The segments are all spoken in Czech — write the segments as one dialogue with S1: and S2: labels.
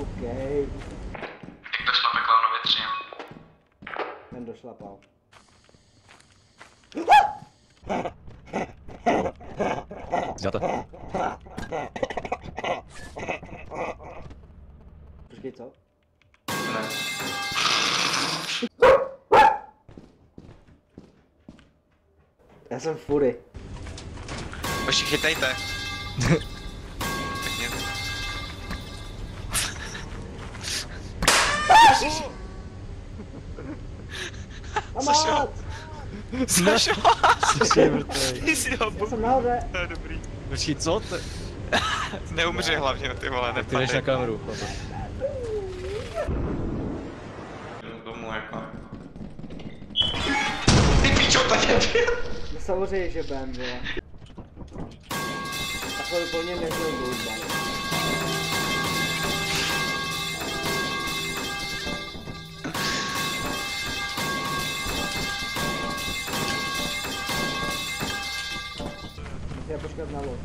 S1: OK.
S2: Jak to šlape Klaunovi 3?
S1: Ten došlapal.
S3: Zjata.
S1: Počkej, co?
S2: Ne.
S1: Já jsem fury.
S2: Hoši, chytejte. Pěkně.
S1: Amát!
S2: Sašo!
S3: Jsi mrtvej.
S2: Ty si ho
S1: Já jsem nahoře.
S2: To je dobrý.
S3: Počkej, co?
S2: Neumři hlavně, ty vole,
S3: Ty jdeš na kameru, chlape.
S2: Domů jako. Ty pičo, to je
S1: No samozřejmě, že budem, vole. Takhle po něm nežil hudba. Já počkat na loď,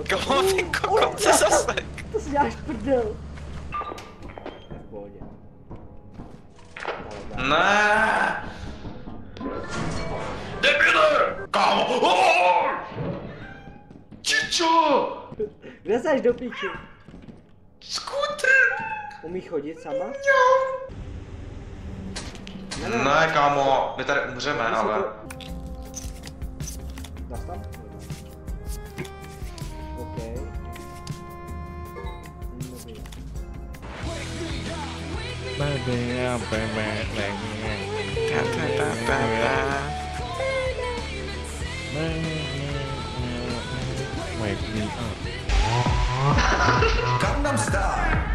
S2: Koho ty kokot, co zase?
S1: To si děláš prdel. V pohodě.
S2: Ne. Debile! Kámo! Čičo!
S1: Kde seš do píči?
S2: Skútr!
S1: Umí chodit sama?
S2: Ne, kámo, my tady umřeme, ale...
S1: Dáš tam? OK.
S3: Wake me up.
S4: Gangnam Style.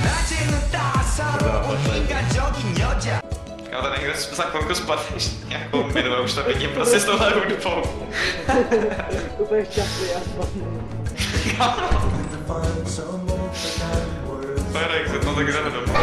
S4: 낮에는 따사로운 인간적인 여자.
S2: Já tady někde za chvilku spadneš nějakou minu, už to vidím prostě s touhle hudbou.
S1: Úplně šťastný a spadnu.
S2: To je exit, no tak jdeme domů.